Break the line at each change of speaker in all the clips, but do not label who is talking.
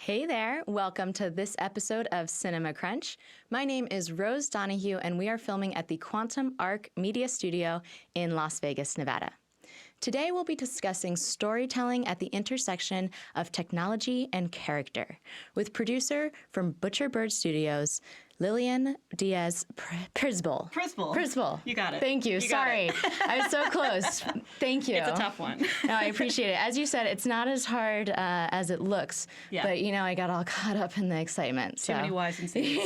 Hey there, welcome to this episode of Cinema Crunch. My name is Rose Donahue, and we are filming at the Quantum Arc Media Studio in Las Vegas, Nevada. Today we'll be discussing storytelling at the intersection of technology and character with producer from Butcher Bird Studios, Lillian Diaz-Pryzbyl.
Pryzbyl. You got it.
Thank you. Sorry. I was so close. Thank you.
It's a tough one.
No, I appreciate it. As you said, it's not as hard as it looks.
Yeah.
But, I got all caught up in the excitement.
Too many Y's and C's.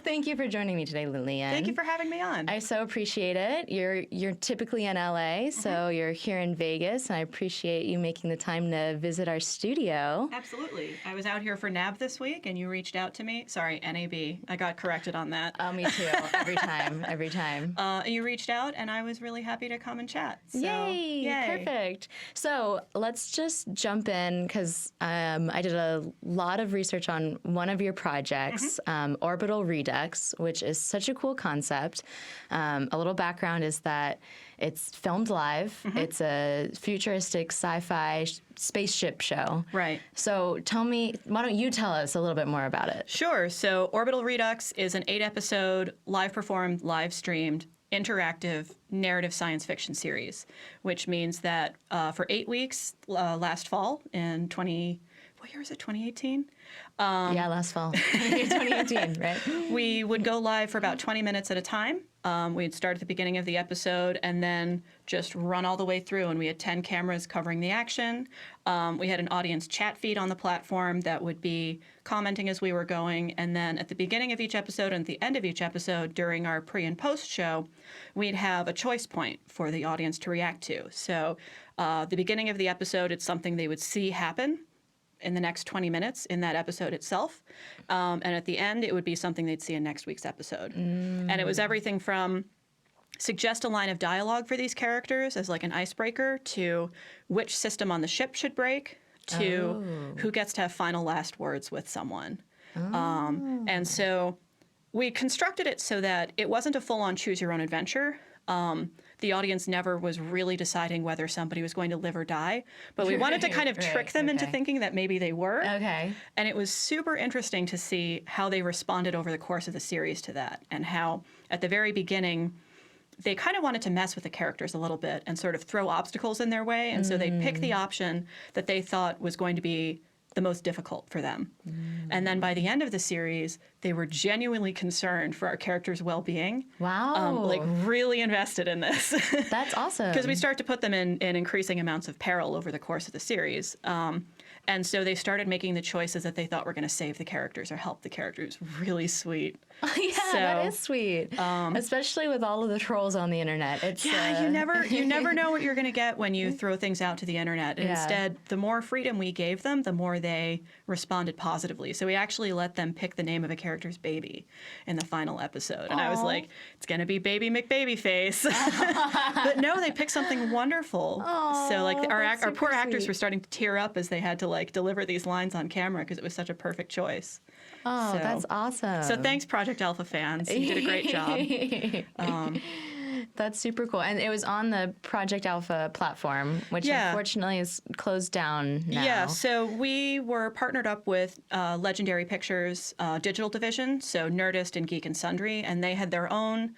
Thank you for joining me today, Lillian.
Thank you for having me on.
I so appreciate it. You're typically in LA, so you're here in Vegas, and I appreciate you making the time to visit our studio.
Absolutely. I was out here for NAB this week, and you reached out to me. Sorry, NAB. I got corrected on that.
Oh, me too. Every time.
You reached out, and I was really happy to come and chat. So,
Yay! Perfect. So let's just jump in because I did a lot of research on one of your projects, Orbital Redux, which is such a cool concept. A little background is that it's filmed live. It's a futuristic sci-fi spaceship show.
Right.
So why don't you tell us a little bit more about it?
Sure. So Orbital Redux is an 8-episode, live-performed, live-streamed, interactive narrative science fiction series, which means that for 8 weeks last fall in what year is it, 2018?
Yeah, last fall. 2018, right?
We would go live for about 20 minutes at a time. We'd start at the beginning of the episode and then just run all the way through. And we had 10 cameras covering the action. We had an audience chat feed on the platform that would be commenting as we were going. And then at the beginning of each episode and at the end of each episode during our pre and post show, we'd have a choice point for the audience to react to. So the beginning of the episode, it's something they would see happen in the next 20 minutes in that episode itself. And at the end, it would be something they'd see in next week's episode. And it was everything from suggest a line of dialogue for these characters as like an icebreaker to which system on the ship should break to who gets to have final last words with someone. And so we constructed it so that it wasn't a full-on choose-your-own-adventure. The audience never was really deciding whether somebody was going to live or die, but we wanted to kind of trick them into thinking that maybe they were.
Okay.
And it was super interesting to see how they responded over the course of the series to that, and how at the very beginning they kind of wanted to mess with the characters a little bit and sort of throw obstacles in their way, and so they'd pick the option that they thought was going to be the most difficult for them. And then by the end of the series, they were genuinely concerned for our characters' well-being.
Wow.
Like really invested in this.
That's awesome.
Because we start to put them in increasing amounts of peril over the course of the series. And so they started making the choices that they thought were going to save the characters or help the characters. Really sweet.
Yeah, that is sweet. Especially with all of the trolls on the internet. It's
you never know what you're going to get when you throw things out to the internet. And instead, the more freedom we gave them, the more they responded positively. So we actually let them pick the name of a character's baby in the final episode. And I was like, it's going to be Baby McBabyface. But no, they picked something wonderful. So like our poor actors were starting to tear up as they had to like deliver these lines on camera because it was such a perfect choice.
Oh, so, that's awesome.
So thanks, Project Alpha fans. You did a great job.
That's super cool. And it was on the Project Alpha platform, which unfortunately is closed down now.
Yeah, so we were partnered up with Legendary Pictures digital division, so Nerdist and Geek and Sundry, and they had their own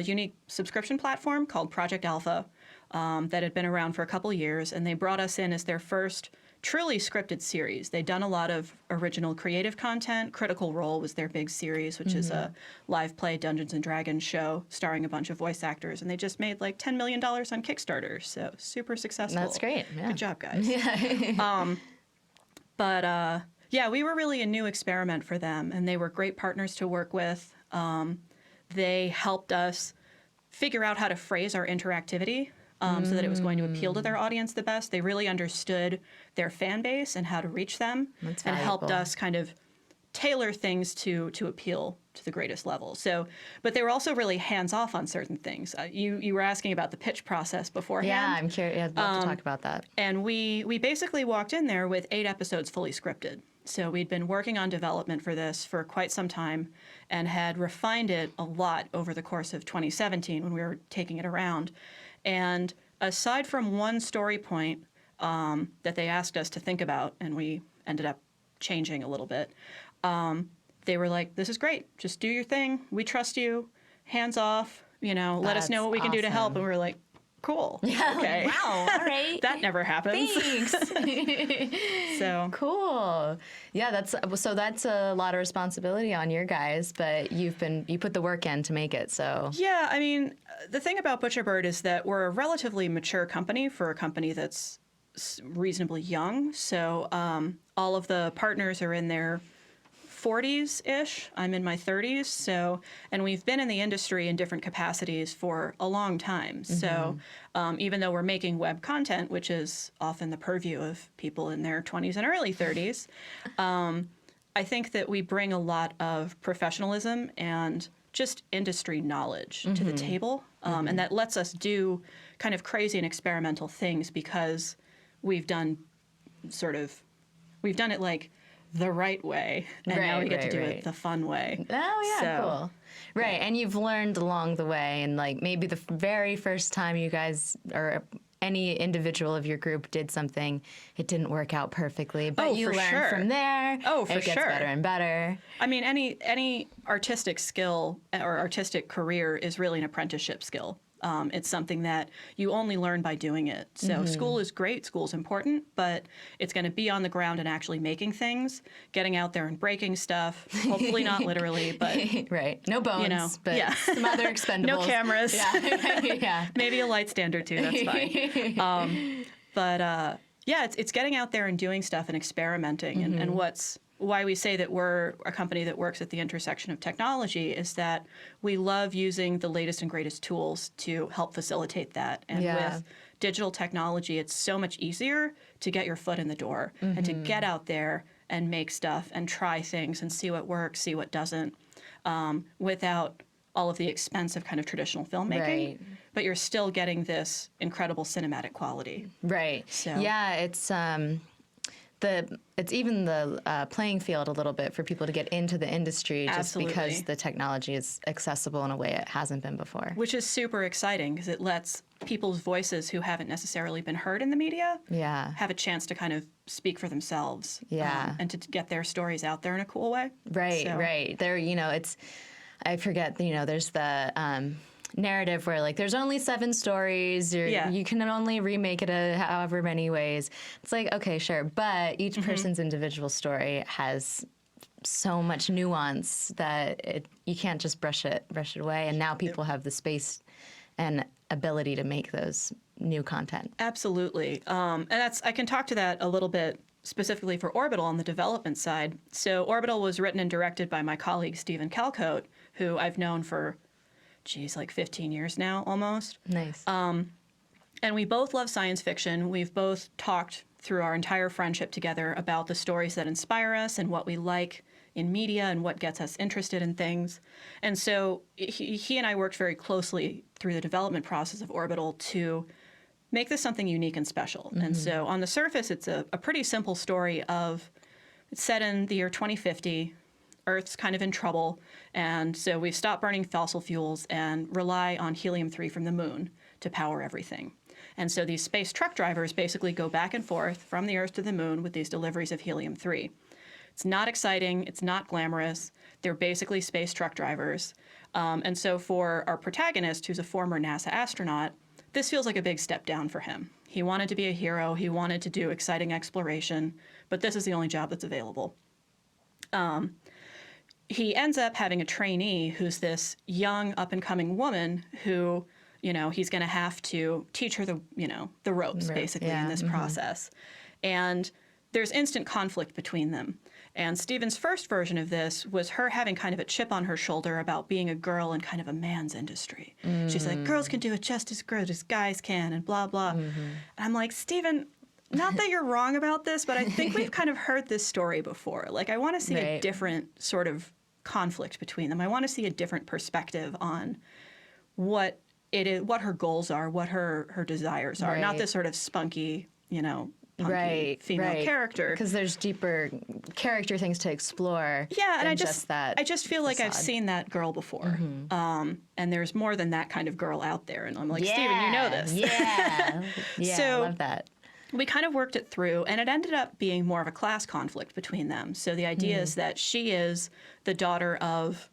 unique subscription platform called Project Alpha that had been around for a couple years, and they brought us in as their first truly scripted series. They'd done a lot of original creative content. Critical Role was their big series, which is a live play Dungeons & Dragons show starring a bunch of voice actors. And they just made like $10 million on Kickstarter. So super successful.
That's great. Yeah.
Good job, guys.
Yeah.
We were really a new experiment for them. And they were great partners to work with. They helped us figure out how to phrase our interactivity. So that it was going to appeal to their audience the best. They really understood their fan base and how to reach them, and helped us kind of tailor things to appeal to the greatest level. So, but they were also really hands-off on certain things. You were asking about the pitch process beforehand.
Yeah, I'm curious. I'd love to talk about that.
And we basically walked in there with 8 episodes fully scripted. So we'd been working on development for this for quite some time and had refined it a lot over the course of 2017 when we were taking it around. And aside from one story point that they asked us to think about, and we ended up changing a little bit. They were like, this is great. Just do your thing. We trust you. Hands off. Let us know what we can do to help. And we were like, cool.
Yeah.
Okay.
Like, wow. All right.
That never happens.
Thanks.
So
cool. Yeah, that's a lot of responsibility on your guys, but you put the work in to make it. So
yeah, I mean, the thing about Butcherbird is that we're a relatively mature company for a company that's reasonably young. So all of the partners are in their 40s-ish. I'm in my 30s. So, and we've been in the industry in different capacities for a long time. So even though we're making web content, which is often the purview of people in their 20s and early 30s, I think that we bring a lot of professionalism and just industry knowledge to the table. And that lets us do kind of crazy and experimental things because we've done it like the right way, and now we get to do it the fun way.
Oh yeah, cool. Right, and you've learned along the way, and like maybe the very first time you guys or any individual of your group did something, it didn't work out perfectly, but you learn from there.
Oh, for
it gets better and better.
I mean, any artistic skill or artistic career is really an apprenticeship skill. It's something that you only learn by doing it. So school is great, school's important, but it's going to be on the ground and actually making things, getting out there and breaking stuff, hopefully not literally, but...
Right. No bones, but some other expendables.
No cameras.
Yeah.
Maybe a light stand or two, that's fine. It's getting out there and doing stuff and experimenting. And why we say that we're a company that works at the intersection of technology is that we love using the latest and greatest tools to help facilitate that. And with digital technology, it's so much easier to get your foot in the door and to get out there and make stuff and try things and see what works, see what doesn't, without all of the expense of kind of traditional filmmaking. Right. But you're still getting this incredible cinematic quality.
Right. So. Yeah, it's even the playing field a little bit for people to get into the industry just because the technology is accessible in a way it hasn't been before. Which
is super exciting because it lets people's voices who haven't necessarily been heard in the media have a chance to kind of speak for themselves and to get their stories out there in a cool way.
Right, right. There, I forget, there's the... narrative where like there's only 7 stories you can only remake it however many ways. It's like, okay, sure, but each person's individual story has so much nuance that you can't just brush it away, and now people have the space and ability to make those new content.
Absolutely. And I can talk to that a little bit specifically for Orbital on the development side. So Orbital was written and directed by my colleague Stephen Calcote, who I've known for like 15 years now, almost.
Nice.
And we both love science fiction. We've both talked through our entire friendship together about the stories that inspire us and what we like in media and what gets us interested in things. And so he and I worked very closely through the development process of Orbital to make this something unique and special. And so on the surface, it's a pretty simple story it's set in the year 2050. Earth's kind of in trouble, and so we've stopped burning fossil fuels and rely on helium-3 from the moon to power everything. And so these space truck drivers basically go back and forth from the Earth to the moon with these deliveries of helium-3. It's not exciting. It's not glamorous. They're basically space truck drivers. And so for our protagonist, who's a former NASA astronaut, this feels like a big step down for him. He wanted to be a hero. He wanted to do exciting exploration, but this is the only job that's available. He ends up having a trainee who's this young, up-and-coming woman who, he's going to have to teach her the ropes, basically, in this process. And there's instant conflict between them. And Stephen's first version of this was her having kind of a chip on her shoulder about being a girl in kind of a man's industry. She's like, girls can do it just as good as guys can, and blah, blah. And I'm like, Stephen... Not that you're wrong about this, but I think we've kind of heard this story before. Like, I want to see a different sort of conflict between them. I want to see a different perspective on what it is, what her goals are, what her desires are. Not this sort of spunky, punky female character.
Because there's deeper character things to explore.
Yeah, and I just feel like I've seen that girl before. And there's more than that kind of girl out there. And I'm like, Stephen, you know this.
Yeah. Yeah,
So,
I love that.
we kind of worked it through, and it ended up being more of a class conflict between them. So the idea is that she is the daughter of,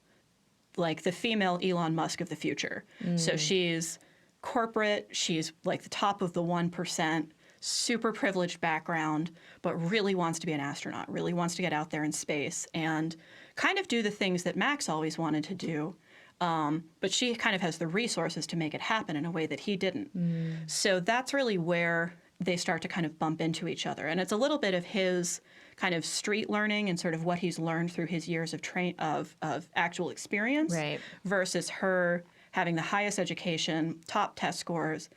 like, the female Elon Musk of the future. So she's corporate, she's like the top of the 1%, super privileged background, but really wants to be an astronaut, really wants to get out there in space and kind of do the things that Max always wanted to do. But she kind of has the resources to make it happen in a way that he didn't. So that's really where they start to kind of bump into each other. And it's a little bit of his kind of street learning and sort of what he's learned through his years of actual experience versus her having the highest education, top test scores,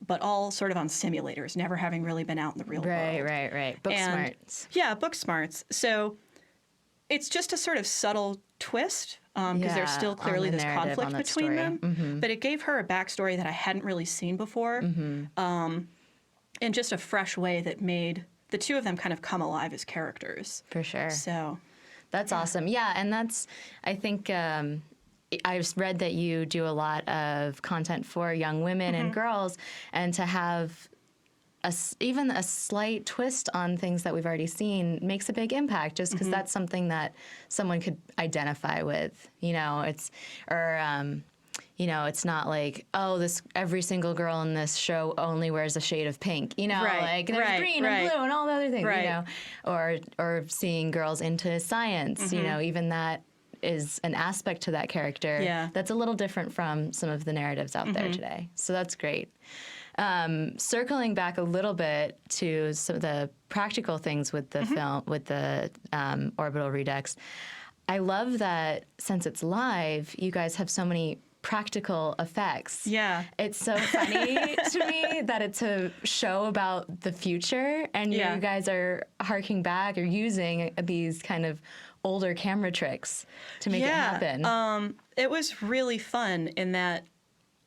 but all sort of on simulators, never having really been out in the real world.
Right. Book smarts.
Yeah, book smarts. So it's just a sort of subtle twist because there's still clearly this conflict between them. But it gave her a backstory that I hadn't really seen before in just a fresh way that made the two of them kind of come alive as characters.
For sure.
So
that's awesome. Yeah, and that's, I think, I've read that you do a lot of content for young women and girls, and to have even a slight twist on things that we've already seen makes a big impact, just because that's something that someone could identify with. It's not like, oh, every single girl in this show only wears a shade of pink, like there's green and blue and all the other things, or seeing girls into science, even that is an aspect to that character that's a little different from some of the narratives out there today. So that's great. Circling back a little bit to some of the practical things with the film, with the Orbital Redux, I love that since it's live, you guys have so many practical effects.
Yeah.
It's so funny to me that it's a show about the future, and you guys are harking back or using these kind of older camera tricks to make it happen.
It was really fun in that,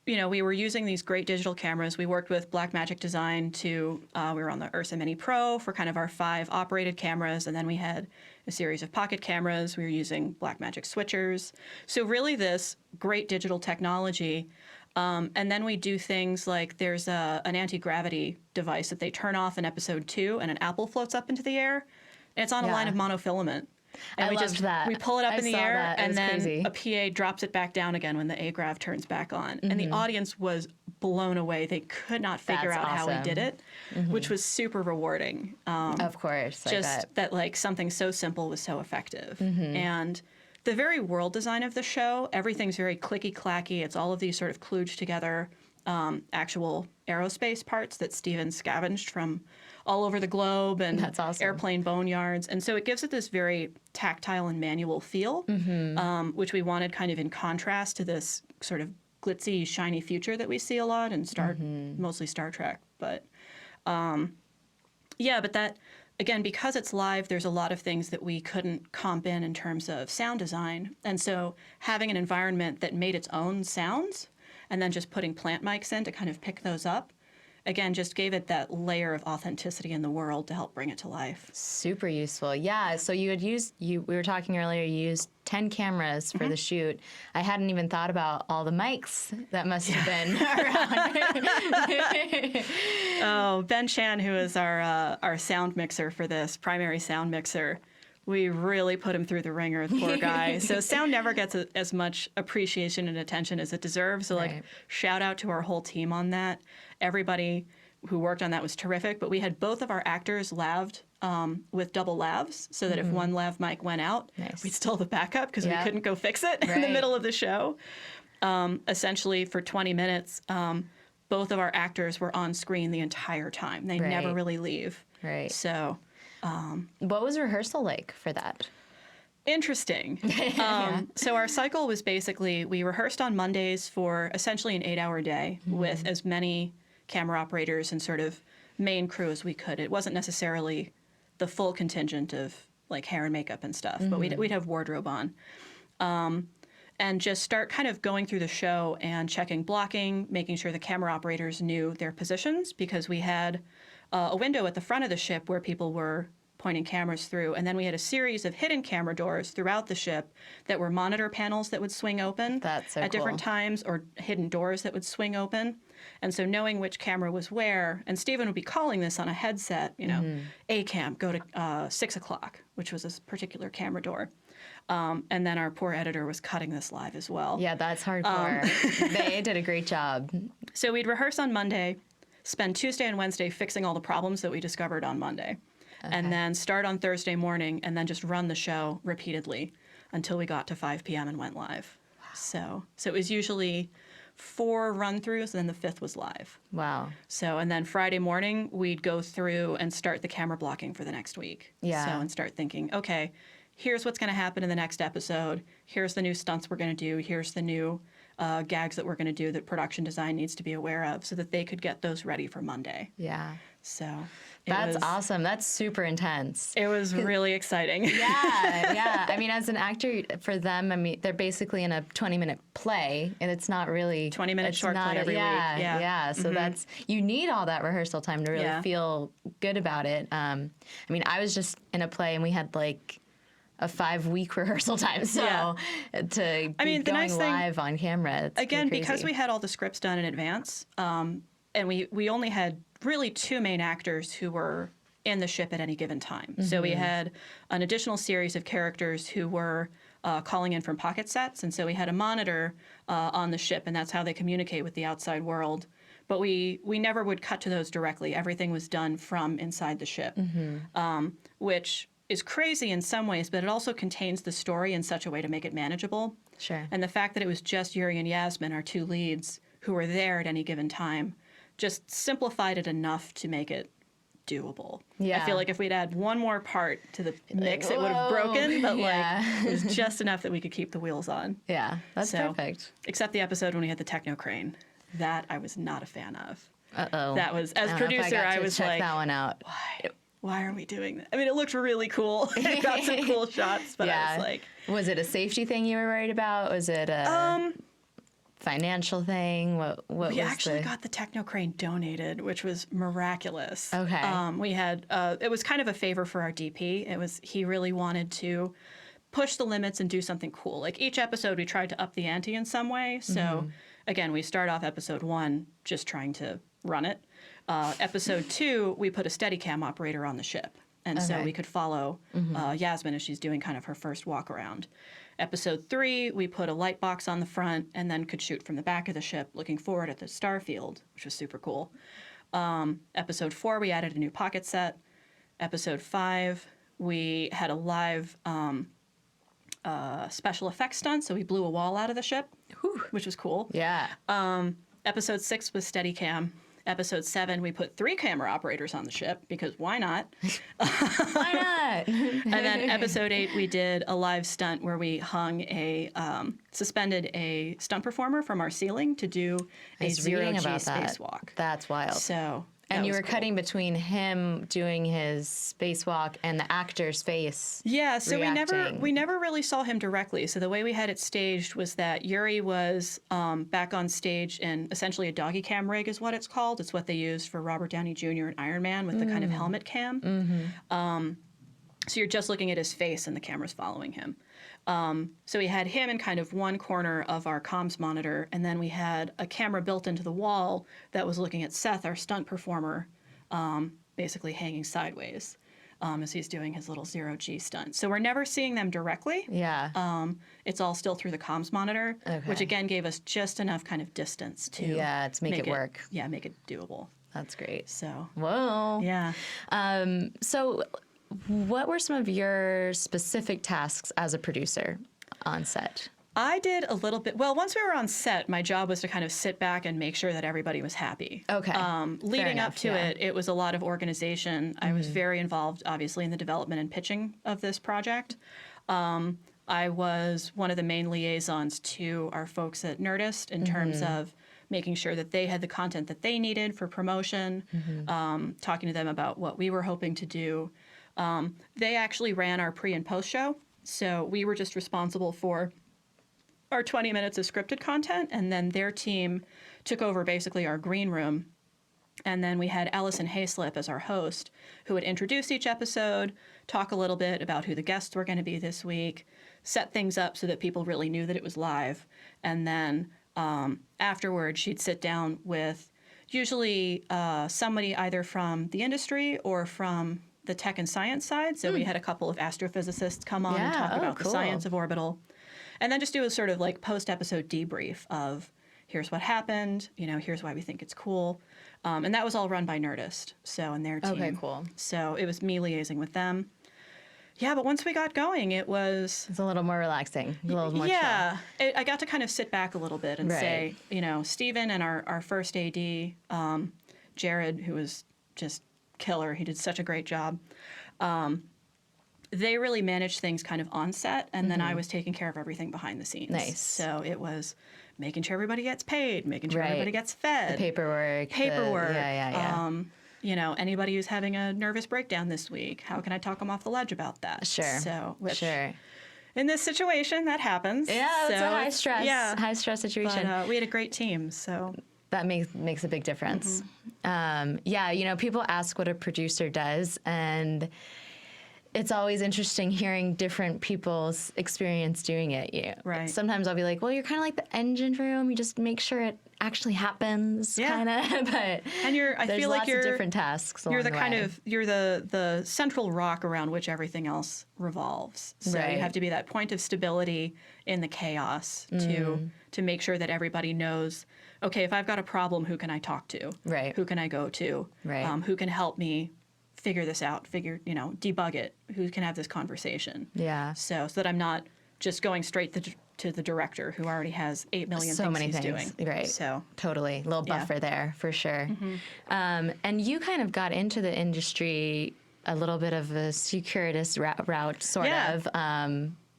we were using these great digital cameras. We worked with Blackmagic Design we were on the Ursa Mini Pro for kind of our 5 operated cameras, and then we had a series of pocket cameras. We were using Blackmagic switchers. So really this great digital technology. And then we do things like there's an anti-gravity device that they turn off in episode 2, and an apple floats up into the air, and it's on a line of monofilament. And
I loved that.
We pull it up in the air, and then
crazy.
a PA drops it back down again when the A-grav turns back on. And the audience was blown away. They could not figure out how he did it, which was super rewarding.
Of course.
Just that like something so simple was so effective. And the very world design of the show, everything's very clicky-clacky. It's all of these sort of kludged together actual aerospace parts that Steven scavenged from all over the globe, and
That's awesome.
airplane boneyards. And so it gives it this very tactile and manual feel, which we wanted kind of in contrast to this sort of glitzy, shiny future that we see a lot in mostly Star Trek. But but that, again, because it's live, there's a lot of things that we couldn't comp in terms of sound design. And so having an environment that made its own sounds and then just putting plant mics in to kind of pick those up, again, just gave it that layer of authenticity in the world to help bring it to life.
Super useful. Yeah, so we were talking earlier, you used 10 cameras for the shoot. I hadn't even thought about all the mics that must have been around.
Oh, Ben Chan, who is our sound mixer for this, primary sound mixer, we really put him through the ringer, the poor guy. So sound never gets as much appreciation and attention as it deserves. So shout out to our whole team on that. Everybody who worked on that was terrific. But we had both of our actors laved with double lavs, so that if one lav mic went out, we'd still have a backup because we couldn't go fix it in the middle of the show. Essentially, for 20 minutes, both of our actors were on screen the entire time. They never really leave.
Right.
So...
what was rehearsal like for that?
Interesting. So our cycle was basically, we rehearsed on Mondays for essentially an 8-hour day with as many camera operators and sort of main crew as we could. It wasn't necessarily the full contingent of like hair and makeup and stuff, but we'd have wardrobe on. And just start kind of going through the show and checking blocking, making sure the camera operators knew their positions, because we had a window at the front of the ship where people were pointing cameras through. And then we had a series of hidden camera doors throughout the ship that were monitor panels that would swing open
That's so
at different
cool.
times, or hidden doors that would swing open. And so knowing which camera was where, and Stephen would be calling this on a headset, A cam, go to 6 o'clock, which was a particular camera door. And then our poor editor was cutting this live as well.
Yeah, that's hardcore. They did a great job.
So we'd rehearse on Monday, spend Tuesday and Wednesday fixing all the problems that we discovered on Monday, and then start on Thursday morning and then just run the show repeatedly until we got to 5 p.m. and went live. Wow. So it was usually 4 run-throughs, and then the 5th was live.
Wow.
So, and then Friday morning, we'd go through and start the camera blocking for the next week.
Yeah.
So, and start thinking, okay, here's what's going to happen in the next episode. Here's the new stunts we're going to do. Here's the new gags that we're going to do that production design needs to be aware of, so that they could get those ready for Monday.
Yeah.
So
That's awesome. That's super intense.
It was really exciting.
Yeah. I mean, as an actor, for them, I mean, they're basically in a 20-minute play, and it's not really
20-minute
it's
short
not
play every week.
Yeah. So that's, you need all that rehearsal time to really
Yeah.
feel good about it. I mean, I was just in a play, and we had like a 5-week rehearsal time. So to be
the
going
nice thing,
live on camera, it's
again,
crazy.
because we had all the scripts done in advance, and we only had really 2 main actors who were in the ship at any given time. So we had an additional series of characters who were calling in from pocket sets, and so we had a monitor on the ship, and that's how they communicate with the outside world. But we never would cut to those directly. Everything was done from inside the ship, which is crazy in some ways, but it also contains the story in such a way to make it manageable.
Sure.
And the fact that it was just Yuri and Yasmin, our 2 leads, who were there at any given time, just simplified it enough to make it doable.
Yeah.
I feel like if we'd add one more part to the mix, it would have broken, but it was just enough that we could keep the wheels on.
Yeah, that's perfect.
Except the episode when we had the techno crane. That I was not a fan of.
Uh-oh.
That was, as
I don't know if
producer,
I
I was
check
like,
that one out.
why are we doing that? I mean, it looked really cool. It got some cool shots, but I was like...
Was it a safety thing you were worried about? Was it a financial thing? What
We
was
actually got the techno crane donated, which was miraculous.
Okay.
We had, it was kind of a favor for our DP. He really wanted to push the limits and do something cool. Like each episode, we tried to up the ante in some way. So again, we start off episode 1 just trying to run it. Episode 2, we put a Steadicam operator on the ship. And so we could follow Yasmin as she's doing kind of her first walk around. Episode 3, we put a light box on the front and then could shoot from the back of the ship looking forward at the star field, which was super cool. Episode 4, we added a new pocket set. Episode 5, we had a live special effects stunt, so we blew a wall out of the ship, which was cool.
Yeah.
Episode 6 was Steadicam. Episode 7, we put 3 camera operators on the ship, because why not?
Why not?
And then episode 8, we did a live stunt where we suspended a stunt performer from our ceiling to do a zero-G spacewalk.
That's wild.
So,
and you
was
were
cool.
cutting between him doing his spacewalk and the actor's face.
Yeah, so
reacting.
we never really saw him directly. So the way we had it staged was that Yuri was back on stage in essentially a doggy cam rig is what it's called. It's what they used for Robert Downey Jr. and Iron Man with the kind of helmet cam. So you're just looking at his face and the camera's following him. So we had him in kind of one corner of our comms monitor, and then we had a camera built into the wall that was looking at Seth, our stunt performer, basically hanging sideways as he's doing his little zero-G stunt. So we're never seeing them directly.
Yeah.
It's all still through the comms monitor, which again gave us just enough kind of distance to
to make it work.
Yeah, make it doable.
That's great.
So,
Whoa.
yeah.
So what were some of your specific tasks as a producer on set?
I did a little bit. Well, once we were on set, my job was to kind of sit back and make sure that everybody was happy.
Okay.
Leading up to it, it was a lot of organization. I was very involved, obviously, in the development and pitching of this project. I was one of the main liaisons to our folks at Nerdist in terms of making sure that they had the content that they needed for promotion, talking to them about what we were hoping to do. They actually ran our pre and post show, so we were just responsible for our 20 minutes of scripted content, and then their team took over basically our green room And then we had Allison Hayslip as our host, who would introduce each episode, talk a little bit about who the guests were going to be this week, set things up so that people really knew that it was live. And then afterwards, she'd sit down with usually somebody either from the industry or from the tech and science side. So we had a couple of astrophysicists come on and talk about the science of Orbital. And then just do a sort of like post-episode debrief of here's what happened, here's why we think it's cool. And that was all run by Nerdist, and their team.
Okay, cool.
So it was me liaising with them. Yeah, but once we got going, it's
a little more relaxing, a little more chill.
I got to kind of sit back a little bit and say, Steven and our first AD, Jared, who was just killer. He did such a great job. They really managed things kind of on set, and then I was taking care of everything behind the scenes.
Nice.
So it was making sure everybody gets paid, making sure everybody gets fed.
The paperwork.
Anybody who's having a nervous breakdown this week, how can I talk them off the ledge about that?
Sure.
In this situation, that happens.
Yeah, it's a high stress situation.
But we had a great team, so
that makes a big difference. People ask what a producer does, and it's always interesting hearing different people's experience doing it.
Right.
Sometimes I'll be like, well, you're kind of like the engine room. You just make sure it actually happens, kind of. But
I feel like
you're lots of different tasks.
You're the central rock around which everything else revolves. So you have to be that point of stability in the chaos to make sure that everybody knows. Okay, if I've got a problem, who can I talk to?
Right.
Who can I go to?
Right.
Who can help me figure this out? Debug it. Who can have this conversation?
Yeah.
So that I'm not just going straight to the director who already has 8 million things he's doing.
Right.
So
totally, a little buffer there for sure. And you kind of got into the industry a little bit of a circuitous route, sort of,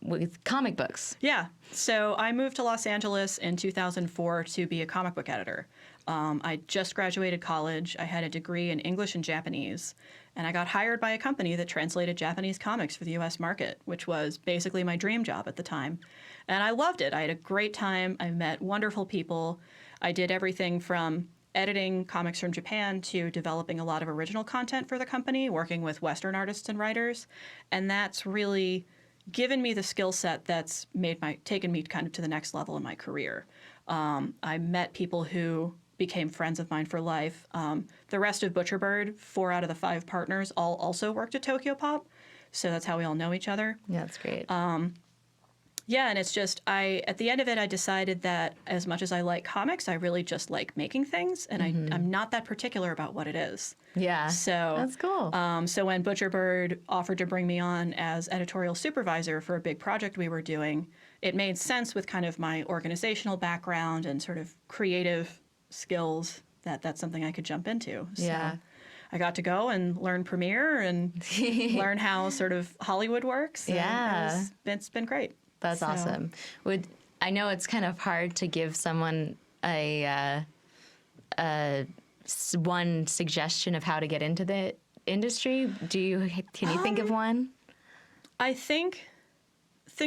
with comic books.
Yeah. So I moved to Los Angeles in 2004 to be a comic book editor. I just graduated college. I had a degree in English and Japanese, and I got hired by a company that translated Japanese comics for the U.S. market, which was basically my dream job at the time. And I loved it. I had a great time. I met wonderful people. I did everything from editing comics from Japan to developing a lot of original content for the company, working with Western artists and writers. And that's really given me the skill set that's taken me kind of to the next level in my career. I met people who became friends of mine for life. The rest of Butcherbird, 4 out of the 5 partners, all also worked at Tokyo Pop. So that's how we all know each other.
Yeah, that's great.
And it's just, at the end of it, I decided that as much as I like comics, I really just like making things, and I'm not that particular about what it is.
Yeah,
so
that's cool.
So when Butcherbird offered to bring me on as editorial supervisor for a big project we were doing, it made sense with kind of my organizational background and sort of creative skills that that's something I could jump into. So I got to go and learn Premiere and learn how sort of Hollywood works.
Yeah.
It's been great.
That's awesome. I know it's kind of hard to give someone one suggestion of how to get into the industry. Can you think of one?
I think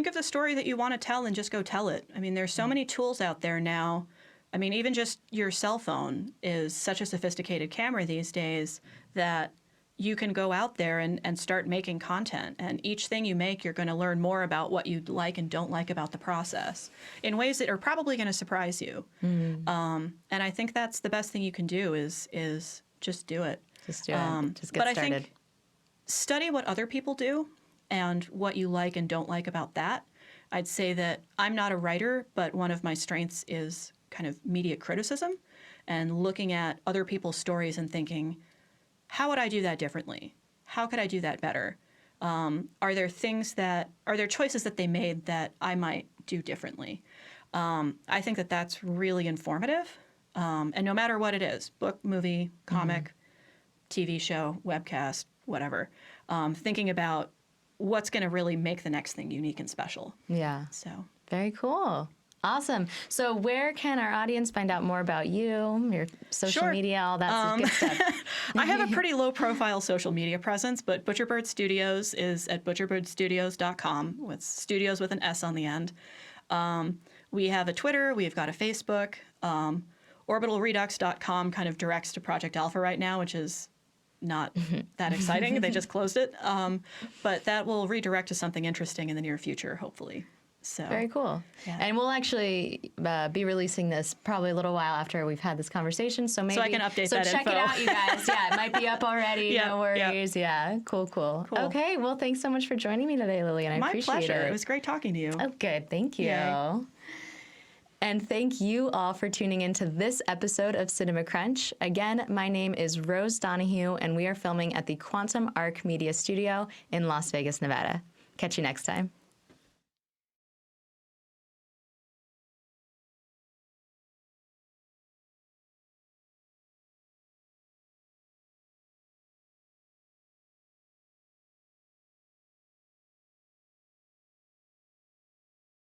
of the story that you want to tell and just go tell it. I mean, there's so many tools out there now. I mean, even just your cell phone is such a sophisticated camera these days that you can go out there and start making content. And each thing you make, you're going to learn more about what you like and don't like about the process in ways that are probably going to surprise you. And I think that's the best thing you can do is just do it.
Just do it. Just get started.
I think study what other people do and what you like and don't like about that. I'd say that I'm not a writer, but one of my strengths is kind of media criticism and looking at other people's stories and thinking, how would I do that differently? How could I do that better? Are there choices that they made that I might do differently? I think that that's really informative. And no matter what it is, book, movie, comic, TV show, webcast, whatever, thinking about what's going to really make the next thing unique and special.
Yeah.
So
very cool. Awesome. So where can our audience find out more about you, your social media, all that good stuff?
I have a pretty low-profile social media presence, but Butcherbird Studios is at butcherbirdstudios.com, with studios with an S on the end. We have a Twitter. We've got a Facebook. orbitalredux.com kind of directs to Project Alpha right now, which is not that exciting. They just closed it. But that will redirect to something interesting in the near future, hopefully. So
Very cool.
Yeah.
And we'll actually be releasing this probably a little while after we've had this conversation. So maybe
I can update that
check
info.
it out, you guys. Yeah, it might be up already.
Yeah,
no worries. Yeah. Cool. Okay. Well, thanks so much for joining me today, Lillian. I
My
appreciate
pleasure.
it.
It was great talking to you.
Oh, good. Thank you.
Yay.
And thank you all for tuning into this episode of Cinema Crunch. Again, my name is Rose Donahue, and we are filming at the Quantum Arc Media Studio in Las Vegas, Nevada. Catch you next time.